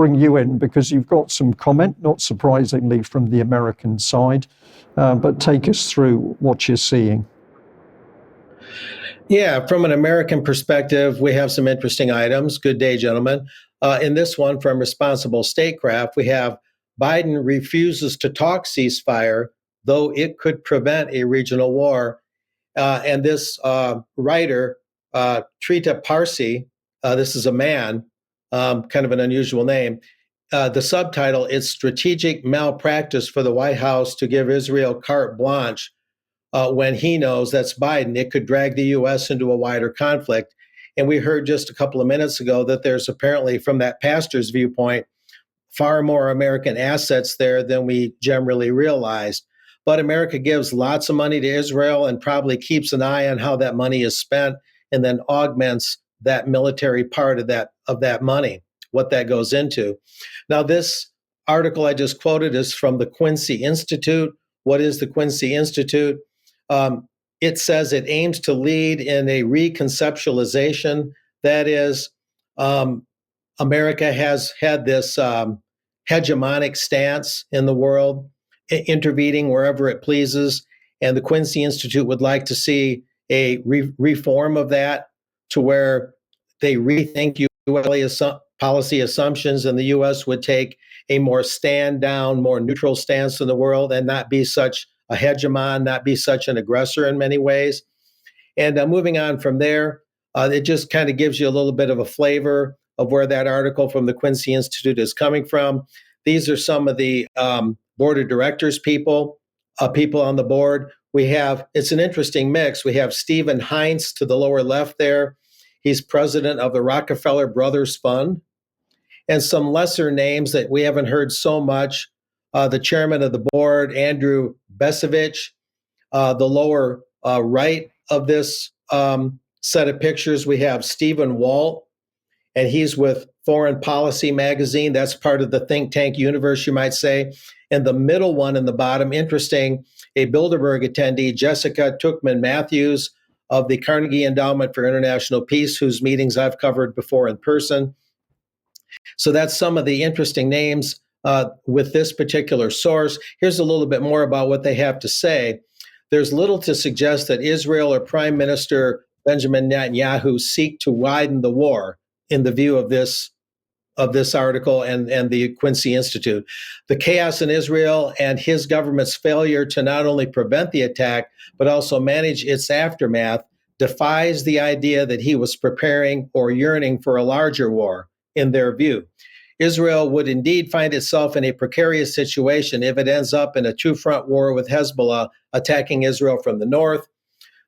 bring you in because you've got some comment, not surprisingly, from the American side, but take us through what you're seeing. Yeah, from an American perspective, we have some interesting items. Good day, gentlemen. In this one from Responsible Statecraft, we have Biden refuses to talk ceasefire, though it could prevent a regional war. And this writer, Trita Parsi, this is a man, kind of an unusual name. The subtitle is Strategic Malpractice for the White House to Give Israel Carte Blanche when he knows, that's Biden, it could drag the U.S. into a wider conflict. And we heard just a couple of minutes ago that there's apparently, from that pastor's viewpoint, far more American assets there than we generally realized. But America gives lots of money to Israel and probably keeps an eye on how that money is spent and then augments that military part of that money, what that goes into. Now, this article I just quoted is from the Quincy Institute. What is the Quincy Institute? It says it aims to lead in a reconceptualization. That is, America has had this hegemonic stance in the world, intervening wherever it pleases. And the Quincy Institute would like to see a reform of that to where they rethink U.S. policy assumptions, and the U.S. would take a more stand down, more neutral stance in the world and not be such a hegemon, not be such an aggressor in many ways. And moving on from there, it just kind of gives you a little bit of a flavor of where that article from the Quincy Institute is coming from. These are some of the board of directors people on the board. It's an interesting mix. We have Stephen Heinz to the lower left there. He's president of the Rockefeller Brothers Fund. And some lesser names that we haven't heard so much. The chairman of the board, Andrew Besevich. The lower right of this set of pictures, we have Stephen Walt, and he's with Foreign Policy Magazine. That's part of the think tank universe, you might say. And the middle one in the bottom, interesting, a Bilderberg attendee, Jessica Tuchman Matthews of the Carnegie Endowment for International Peace, whose meetings I've covered before in person. So that's some of the interesting names with this particular source. Here's a little bit more about what they have to say. There's little to suggest that Israel or Prime Minister Benjamin Netanyahu seek to widen the war in the view of this article and the Quincy Institute. The chaos in Israel and his government's failure to not only prevent the attack, but also manage its aftermath defies the idea that he was preparing or yearning for a larger war, in their view. Israel would indeed find itself in a precarious situation if it ends up in a two-front war with Hezbollah attacking Israel from the north.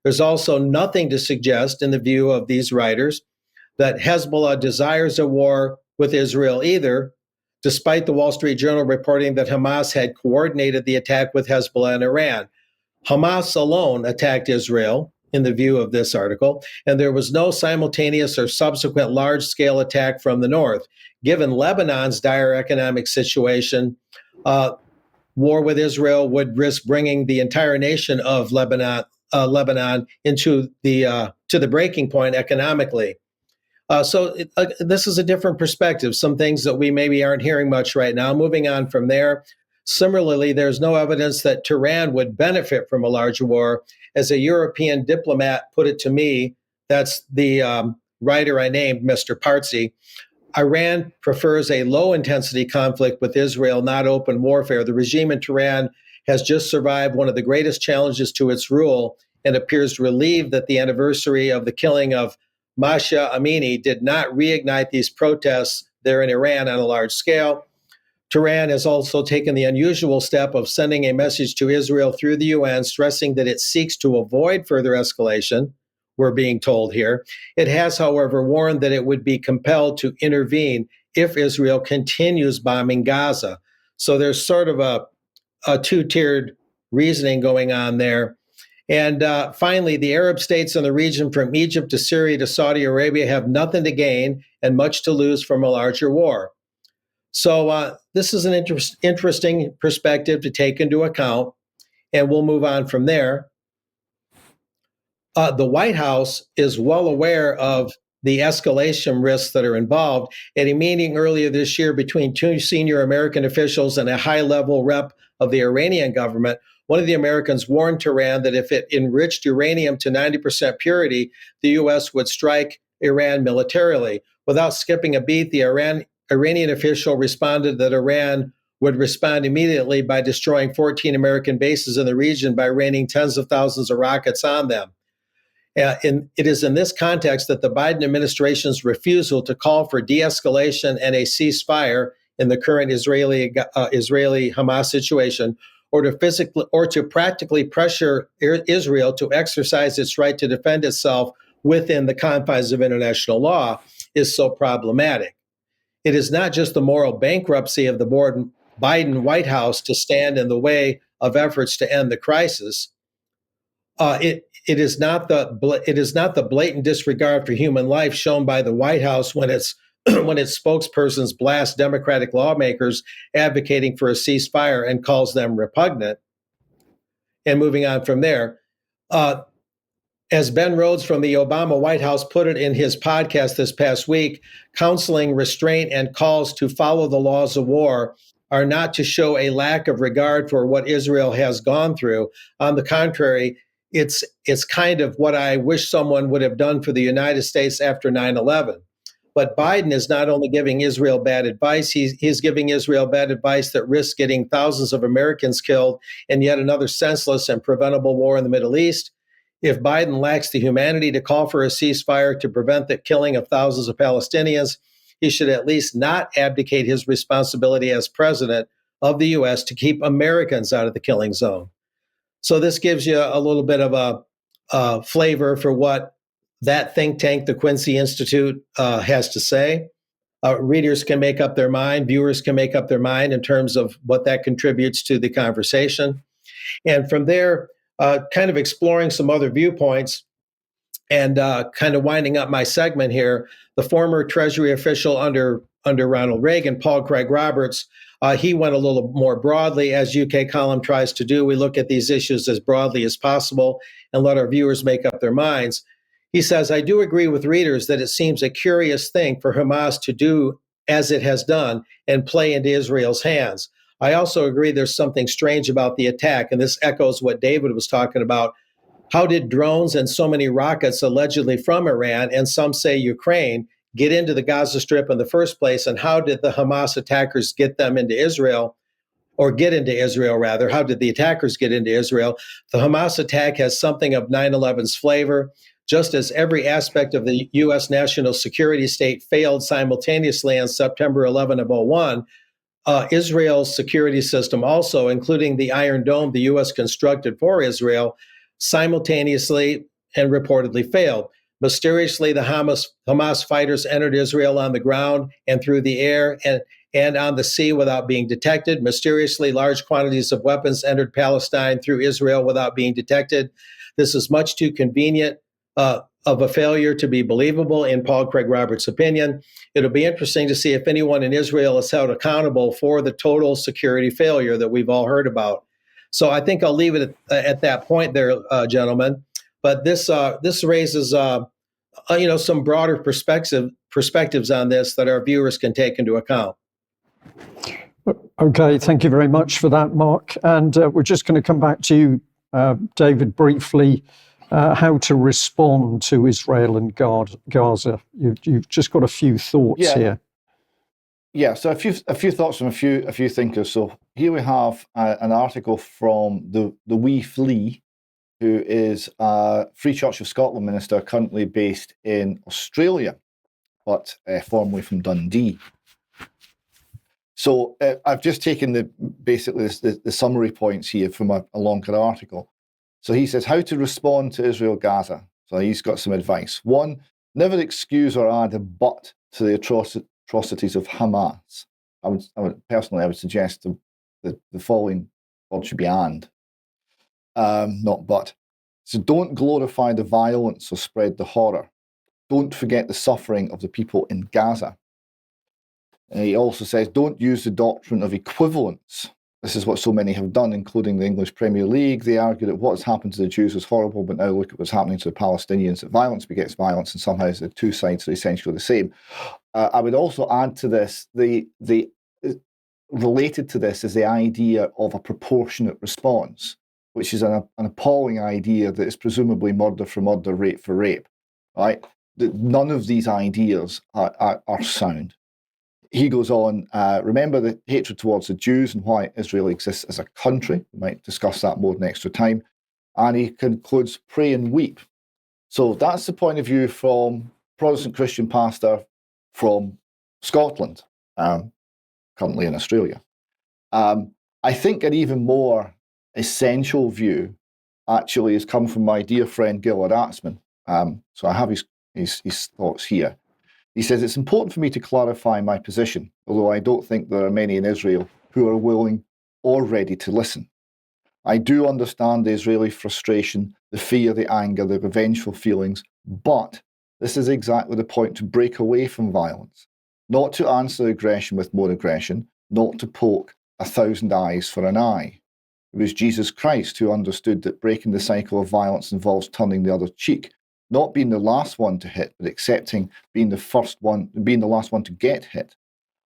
There's also nothing to suggest, in the view of these writers, that Hezbollah desires a war with Israel either, despite the Wall Street Journal reporting that Hamas had coordinated the attack with Hezbollah and Iran. Hamas alone attacked Israel, in the view of this article, and there was no simultaneous or subsequent large-scale attack from the north. Given Lebanon's dire economic situation, war with Israel would risk bringing the entire nation of Lebanon into to the breaking point economically. So this is a different perspective, some things that we maybe aren't hearing much right now. Moving on from there, similarly, there's no evidence that Tehran would benefit from a larger war. As a European diplomat put it to me, that's the writer I named, Mr. Parsi, Iran prefers a low-intensity conflict with Israel, not open warfare. The regime in Tehran has just survived one of the greatest challenges to its rule and appears relieved that the anniversary of the killing of Masha Amini did not reignite these protests there in Iran on a large scale. Tehran has also taken the unusual step of sending a message to Israel through the UN, stressing that it seeks to avoid further escalation, we're being told here. It has, however, warned that it would be compelled to intervene if Israel continues bombing Gaza. So there's sort of a two-tiered reasoning going on there. And finally, the Arab states in the region from Egypt to Syria to Saudi Arabia have nothing to gain and much to lose from a larger war. So this is an interesting perspective to take into account, and we'll move on from there. The White House is well aware of the escalation risks that are involved. At a meeting earlier this year between two senior American officials and a high-level rep of the Iranian government, one of the Americans warned Tehran that if it enriched uranium to 90% purity, the U.S. would strike Iran militarily. Without skipping a beat, the Iranian official responded that Iran would respond immediately by destroying 14 American bases in the region by raining tens of thousands of rockets on them. It is in this context that the Biden administration's refusal to call for de-escalation and a ceasefire in the current Israeli-Hamas situation, or to practically pressure Israel to exercise its right to defend itself within the confines of international law, is so problematic. It is not just the moral bankruptcy of the Biden White House to stand in the way of efforts to end the crisis. It is not the blatant disregard for human life shown by the White House when its spokespersons blast Democratic lawmakers advocating for a ceasefire and calls them repugnant. And moving on from there, as Ben Rhodes from the Obama White House put it in his podcast this past week, counseling, restraint, and calls to follow the laws of war are not to show a lack of regard for what Israel has gone through. On the contrary, it's kind of what I wish someone would have done for the United States after 9/11. But Biden is not only giving Israel bad advice, he's giving Israel bad advice that risks getting thousands of Americans killed in yet another senseless and preventable war in the Middle East. If Biden lacks the humanity to call for a ceasefire to prevent the killing of thousands of Palestinians, he should at least not abdicate his responsibility as president of the U.S. to keep Americans out of the killing zone. So this gives you a little bit of a flavor for what that think tank, the Quincy Institute, has to say. Readers can make up their mind, viewers can make up their mind in terms of what that contributes to the conversation. And from there, kind of exploring some other viewpoints and kind of winding up my segment here, the former Treasury official under Ronald Reagan, Paul Craig Roberts, he went a little more broadly, as UK Column tries to do. We look at these issues as broadly as possible and let our viewers make up their minds. He says, I do agree with readers that it seems a curious thing for Hamas to do as it has done and play into Israel's hands. I also agree there's something strange about the attack, and this echoes what David was talking about. How did drones and so many rockets allegedly from Iran, and some say Ukraine, get into the Gaza Strip in the first place, and how did the Hamas attackers get them into Israel, or get into Israel rather? How did the attackers get into Israel? The Hamas attack has something of 9/11's flavor. Just as every aspect of the U.S. national security state failed simultaneously on September 11 of 2001, Israel's security system also, including the Iron Dome the U.S. constructed for Israel, simultaneously and reportedly failed. Mysteriously, the Hamas fighters entered Israel on the ground and through the air and on the sea without being detected. Mysteriously, large quantities of weapons entered Palestine through Israel without being detected. This is much too convenient of a failure to be believable, in Paul Craig Roberts' opinion. It'll be interesting to see if anyone in Israel is held accountable for the total security failure that we've all heard about. So I think I'll leave it at that point there, gentlemen. But this raises some broader perspectives on this that our viewers can take into account. Okay, thank you very much for that, Mark. And we're just going to come back to you, David, briefly. How to respond to Israel and Gaza. You've just got a few thoughts here. Yeah, so a few thoughts from a few thinkers. So here we have an article from the wee Flea, who is a Free Church of Scotland minister currently based in Australia, but formerly from Dundee. So I've just taken the summary points here from a longer article. So he says, how to respond to Israel-Gaza. So he's got some advice. 1, never excuse or add a but to the atrocities of Hamas. I would suggest the following word should be and, not but. So don't glorify the violence or spread the horror. Don't forget the suffering of the people in Gaza. And he also says, don't use the doctrine of equivalence This is what so many have done, including the English Premier League. They argue that what's happened to the Jews is horrible, but now look at what's happening to the Palestinians, that violence begets violence, and somehow the two sides are essentially the same. I would also add to this, related to this is the idea of a proportionate response, which is an appalling idea that is presumably murder for murder, rape for rape, right? None of these ideas are sound. He goes on, remember the hatred towards the Jews and why Israel exists as a country. We might discuss that more next time. And he concludes, pray and weep. So that's the point of view from Protestant Christian pastor from Scotland, currently in Australia. I think an even more essential view actually has come from my dear friend Gillard Atzman. So I have his thoughts here. He says, it's important for me to clarify my position, although I don't think there are many in Israel who are willing or ready to listen. I do understand the Israeli frustration, the fear, the anger, the revengeful feelings, but this is exactly the point, to break away from violence, not to answer aggression with more aggression, not to poke 1,000 eyes for an eye. It was Jesus Christ who understood that breaking the cycle of violence involves turning the other cheek, not being the last one to hit, but accepting being the last one to get hit.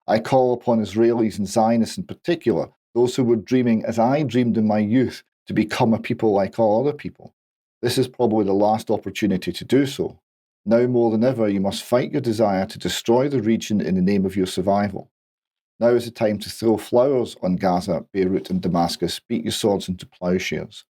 I call upon Israelis and Zionists in particular, those who were dreaming as I dreamed in my youth, to become a people like all other people. This is probably the last opportunity to do so. Now more than ever, you must fight your desire to destroy the region in the name of your survival. Now is the time to throw flowers on Gaza, Beirut and Damascus, beat your swords into plowshares.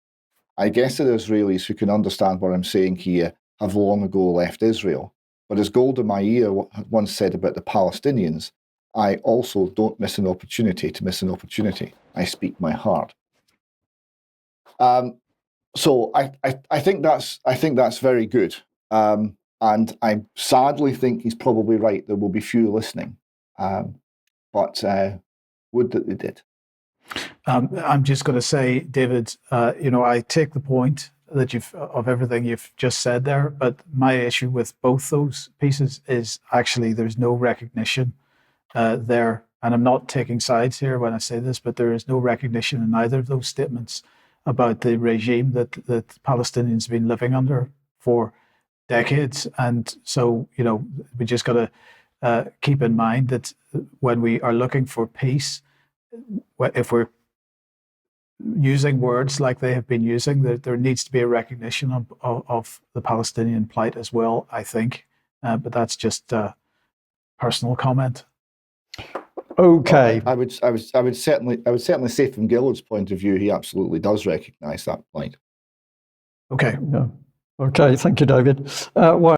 I guess that Israelis who can understand what I'm saying here have long ago left Israel. But as Golda Meir once said about the Palestinians, I also don't miss an opportunity to miss an opportunity. I speak my heart. So I think that's very good. And I sadly think he's probably right. There will be few listening. But would that they did. I'm just going to say, David, I take the point that of everything you've just said there, but my issue with both those pieces is actually there's no recognition there, and I'm not taking sides here when I say this, but there is no recognition in either of those statements about the regime that Palestinians have been living under for decades. And so, we just got to keep in mind that when we are looking for peace, if we're using words like they have been using, there needs to be a recognition of the Palestinian plight as well, I think. But that's just a personal comment. Okay. Well, I would certainly say from Gillard's point of view, he absolutely does recognise that plight. Okay. Yeah. Okay. Thank you, David. Well,